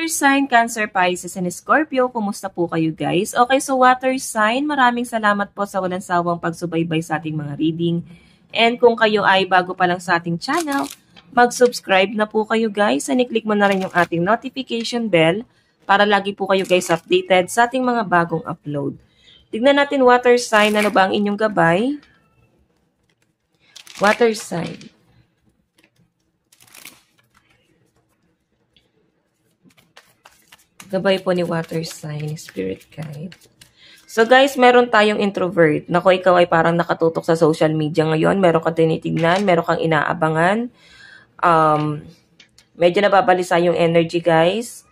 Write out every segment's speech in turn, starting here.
sign, Cancer, Pisces, and Scorpio, kumusta po kayo guys? Okay, so water sign, maraming salamat po sa walang sawang pagsubaybay sa ating mga reading. And kung kayo ay bago pa lang sa ating channel, mag-subscribe na po kayo guys and i-click mo na rin yung ating notification bell para lagi po kayo guys updated sa ating mga bagong upload. Tignan natin water sign, ano ba ang inyong gabay? Water sign. Gabay po ni water sign, spirit guide. So guys, meron tayong introvert. Naku, ikaw ay parang nakatutok sa social media ngayon. Meron kang tinitignan, meron kang inaabangan. Medyo nababalisa yung energy guys.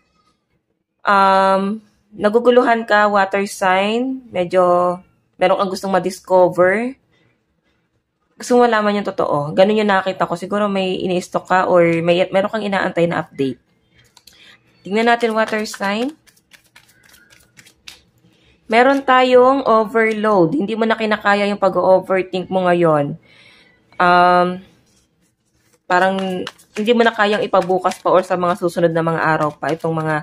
Naguguluhan ka, water sign. Medyo meron kang gustong ma-discover. Gusto mo malaman yung totoo. Ganun yung nakita ko. Siguro may ini-stock ka or meron kang inaantay na update. Tingnan natin water sign. Meron tayong overload. Hindi mo na kinakaya yung pag-overthink mo ngayon. Parang hindi mo na kayang ipabukas pa or sa mga susunod na mga araw pa itong mga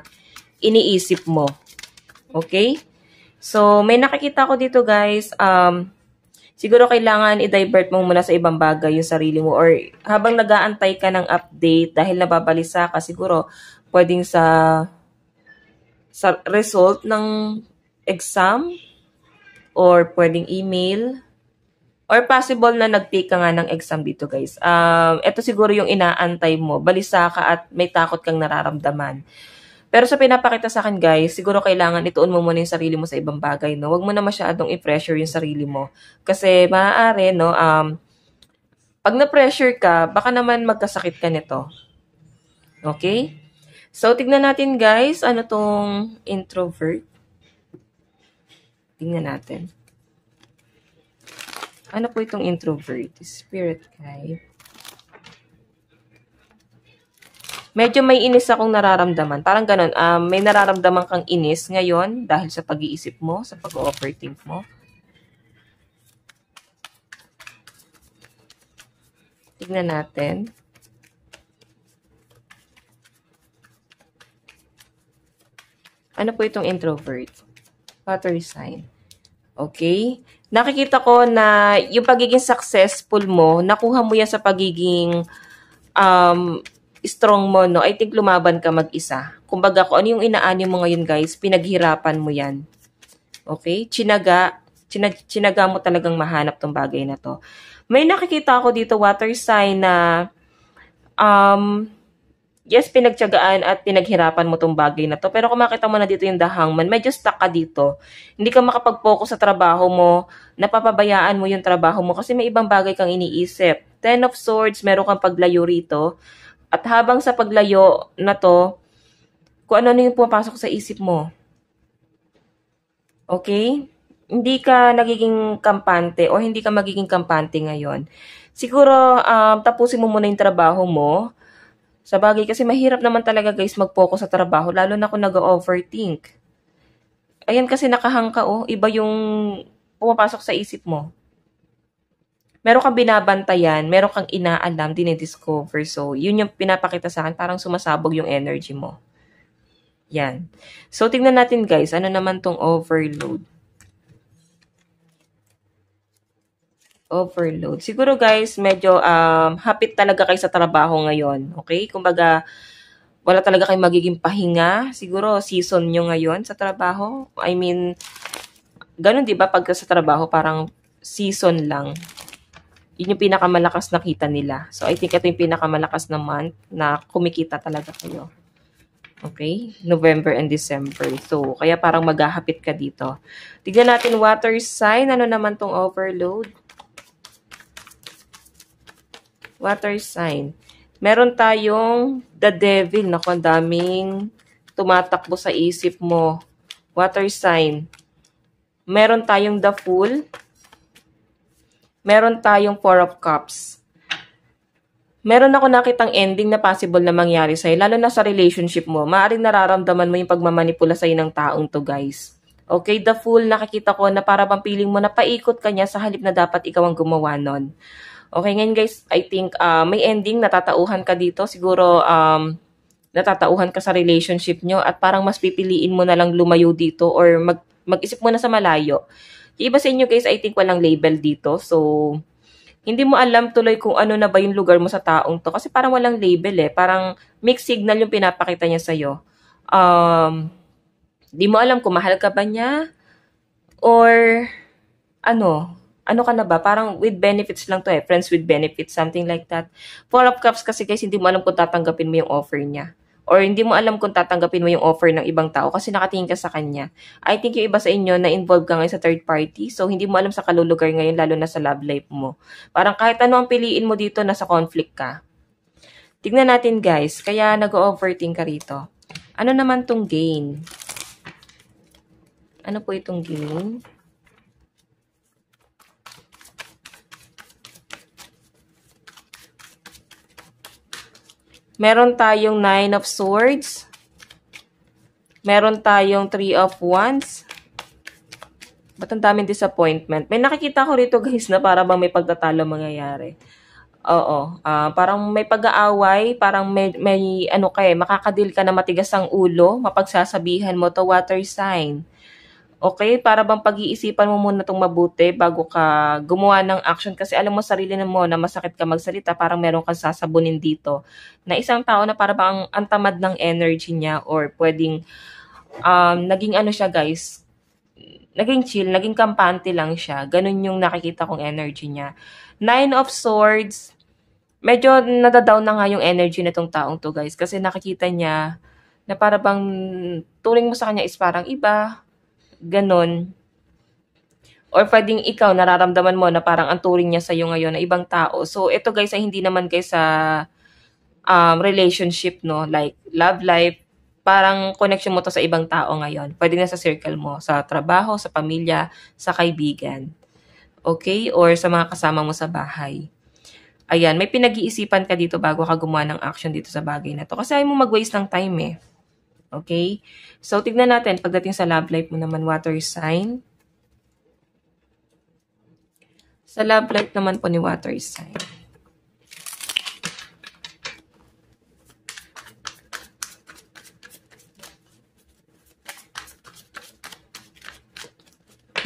iniisip mo. Okay? So, may nakikita ko dito guys. Siguro kailangan i-divert mo muna sa ibang bagay yung sarili mo or habang nag-aantay ka ng update dahil nababalisa ka siguro pwedeng sa result ng exam or pwedeng email or possible na nag-take ka nga ng exam dito guys. Ito siguro yung inaantay mo. Balisa ka at may takot kang nararamdaman. Pero sa pinapakita sa akin guys, siguro kailangan ituon mo muna yung sarili mo sa ibang bagay. No? Huwag mo na masyadong i-pressure yung sarili mo. Kasi maaari, no, pag na-pressure ka, baka naman magkasakit ka nito. Okay? So, tignan natin guys, ano tong introvert. Tignan natin. Ano po itong introvert? Spirit guide. Medyo may inis akong nararamdaman. Parang ganun, may nararamdaman kang inis ngayon dahil sa pag-iisip mo, sa pag-overthink mo. Tignan natin. Ano po itong introvert? Water sign. Okay? Nakikita ko na yung pagiging successful mo, nakuha mo yan sa pagiging strong mo, no? I think lumaban ka mag-isa. Kumbaga, kung ano yung inaani mo ngayon, guys, pinaghirapan mo yan. Okay? Tsinaga mo talagang mahanap tong bagay na to. May nakikita ako dito, water sign na yes, pinagtiyagaan at pinaghirapan mo tong bagay na to. Pero kung makita mo na dito yung The Hangman, medyo stuck ka dito. Hindi ka makapag-focus sa trabaho mo, napapabayaan mo yung trabaho mo kasi may ibang bagay kang iniisip. Ten of Swords, meron kang paglayo rito. At habang sa paglayo na to, kung ano yung pumapasok sa isip mo. Okay? Hindi ka nagiging kampante o hindi ka magiging kampante ngayon. Siguro, tapusin mo muna yung trabaho mo. Sa bagay, kasi mahirap naman talaga guys mag-focus sa trabaho, lalo na kung nag-overthink. Ayan kasi nakahangka iba yung pumapasok sa isip mo. Meron kang binabantayan, meron kang inaalam, dinidiscover. So, yun yung pinapakita sa akin, parang sumasabog yung energy mo. Yan. So, tingnan natin guys, ano naman tong overload. Overload. Siguro guys, medyo hapit talaga kayo sa trabaho ngayon. Okay? Kumbaga, wala talaga kayong magiging pahinga. Siguro, season nyo ngayon sa trabaho. I mean, ganun diba? Pagka sa trabaho, parang season lang. Yun yung pinakamalakas na kita nila. So, I think ito yung pinakamalakas na month na kumikita talaga kayo. Okay? November and December. So, kaya parang maghahapit ka dito. Tignan natin water sign. Ano naman tong overload? Water sign. Meron tayong the devil. Naku, ang daming tumatakbo sa isip mo. Water sign. Meron tayong the fool. Meron tayong four of cups. Meron ako nakitang ending na possible na mangyari sa'yo. Lalo na sa relationship mo. Maaaring nararamdaman mo yung pagmamanipula sa'yo ng taong to, guys. Okay, the fool, nakikita ko na para bang feeling mo na paikot ka niya sa halip na dapat ikaw ang gumawa nun. Okay, ngayon guys, I think may ending, natatauhan ka dito. Siguro, natatauhan ka sa relationship nyo at parang mas pipiliin mo na lang lumayo dito or mag-isip mo na sa malayo. Yung iba sa inyo guys, I think walang label dito. So, hindi mo alam tuloy kung ano na ba yung lugar mo sa taong to. Kasi parang walang label eh. Parang mixed signal yung pinapakita niya sa'yo. Di mo alam kung mahal ka ba niya or ano ka na ba? Parang with benefits lang to eh. Friends with benefits, something like that. Four of Cups kasi guys, hindi mo alam kung tatanggapin mo yung offer niya. Or hindi mo alam kung tatanggapin mo yung offer ng ibang tao kasi nakatingin ka sa kanya. I think yung iba sa inyo na involved ka ngayon sa third party. So, hindi mo alam sa kalulugar ngayon, lalo na sa love life mo. Parang kahit ano ang piliin mo dito, nasa conflict ka. Tignan natin guys. Kaya nag-overthink ka rito. Ano naman tong gain? Ano po itong gain? Meron tayong 9 of Swords. Meron tayong 3 of Wands. Ba't ang daming disappointment? May nakikita ko rito guys na para bang may pagtatalo mangyayari. Oo. Parang may pag-aaway. Parang may makakadil ka na matigas ang ulo. Mapagsasabihan mo to water sign. Okay, para bang pag-iisipan mo muna itong mabuti bago ka gumawa ng action kasi alam mo sarili mo na masakit ka magsalita, parang meron kang sasabunin dito na isang tao na para bang ang tamad ng energy niya or pwedeng naging siya guys, naging chill, naging kampante lang siya. Ganun yung nakikita kong energy niya. 9 of Swords, medyo nadadown na nga yung energy na tong taong to guys kasi nakikita niya na para bang turing mo sa kanya is parang iba. Ganon. Or pwedeng ikaw, nararamdaman mo na parang ang turing niya sa'yo ngayon na ibang tao. So, ito guys ay hindi naman guys sa relationship, no? Like, love life. Parang connection mo to sa ibang tao ngayon. Pwede na sa circle mo, sa trabaho, sa pamilya, sa kaibigan. Okay? Or sa mga kasama mo sa bahay. Ayan, may pinag-iisipan ka dito bago ka gumawa ng action dito sa bagay na to. Kasi ayaw mo mag-waste ng time eh. Okay? So, tignan natin, pagdating sa love life mo naman, water sign. Sa love life naman po ni water sign.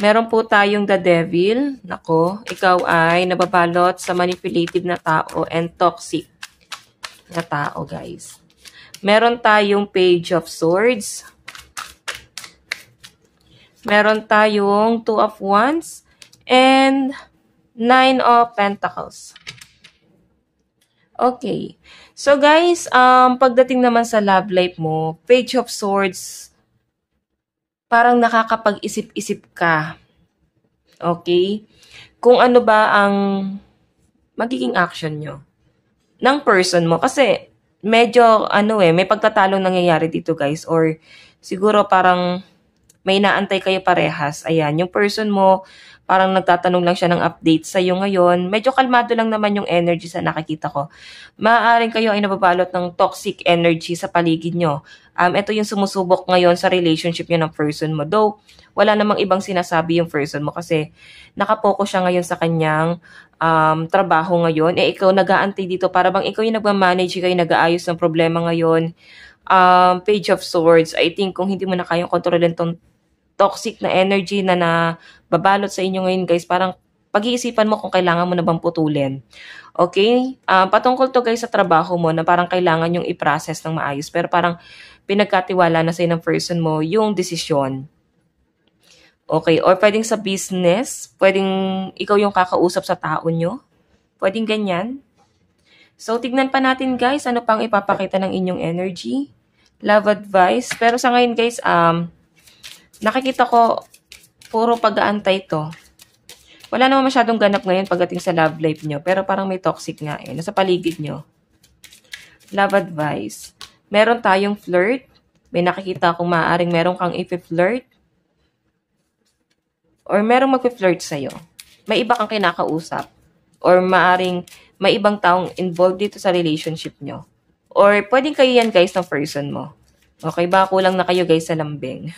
Meron po tayong the devil. Nako, ikaw ay nababalot sa manipulative na tao and toxic na tao, guys. Meron tayong Page of Swords. Meron tayong 2 of Wands. And 9 of Pentacles. Okay. So guys, pagdating naman sa love life mo, Page of Swords, parang nakakapag-isip-isip ka. Okay? Kung ano ba ang magiging action nyo ng person mo. Kasi, medyo, may pagtatalong nangyayari dito, guys. Or, siguro parang may inaantay kayo parehas. Ayan, yung person mo, parang nagtatanong lang siya ng update sa'yo ngayon. Medyo kalmado lang naman yung energy sa nakikita ko. Maaaring kayo ay nababalot ng toxic energy sa paligid nyo. Ito yung sumusubok ngayon sa relationship nyo ng person mo. Though, wala namang ibang sinasabi yung person mo kasi nakapokus siya ngayon sa kanyang trabaho ngayon. Ikaw nag-aantay dito para bang ikaw yung nagmamanage, ikaw yung nag-aayos ng problema ngayon. Page of Swords, I think kung hindi mo na kayang kontrolin tong toxic na energy na nababalot sa inyo ngayon guys, parang pag-iisipan mo kung kailangan mo na bang putulin. Okay? Patungkol to guys sa trabaho mo na parang kailangan yung i-process ng maayos pero parang pinagkatiwala na sa'yo ng person mo yung desisyon. Okay? Or pwedeng sa business, pwedeng ikaw yung kakausap sa tao nyo. Pwedeng ganyan. So, tignan pa natin guys, ano pang ipapakita ng inyong energy. Love advice. Pero sa ngayon guys, nakikita ko, puro pag-aantay to. Wala naman masyadong ganap ngayon pagdating sa love life nyo. Pero parang may toxic nga eh. Nasa paligid nyo. Love advice. Meron tayong flirt. May nakikita kung maaaring meron kang i-flirt. Or merong mag-flirt sa'yo. May iba kang kinakausap. Or maaaring may ibang taong involved dito sa relationship nyo. Or pwedeng kayo yan guys ng person mo. Okay ba? Kulang na kayo guys sa lambing.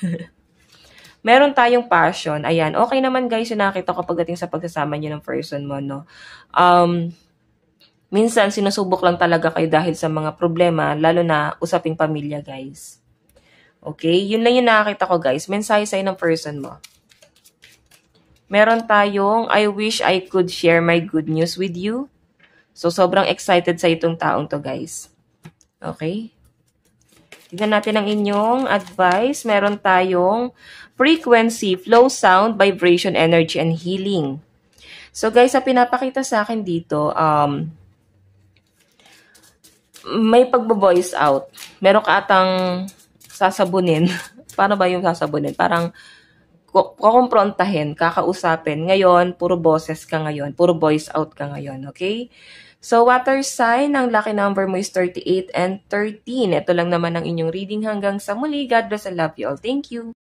Meron tayong passion. Ayan. Okay naman guys yung nakita ko pagdating sa pagsasama nyo ng person mo, no? Minsan, sinusubok lang talaga kayo dahil sa mga problema, lalo na usaping pamilya, guys. Okay? Yun lang yung nakakita ko, guys. Mensahe sa'yo ng person mo. Meron tayong, I wish I could share my good news with you. So, sobrang excited sa itong taong to, guys. Okay? Tignan natin ang inyong advice. Meron tayong frequency, flow, sound, vibration, energy, and healing. So, guys, sa pinapakita sa akin dito, may pagbo-voice out. Meron ka atang sasabunin. Paano ba yung sasabunin? Parang kukumprontahin, kakausapin. Ngayon, puro boses ka ngayon. Puro voice out ka ngayon. Okay? So, water sign, ang lucky number mo is 38 and 13. Ito lang naman ang inyong reading hanggang sa muli. God bless and love you all. Thank you.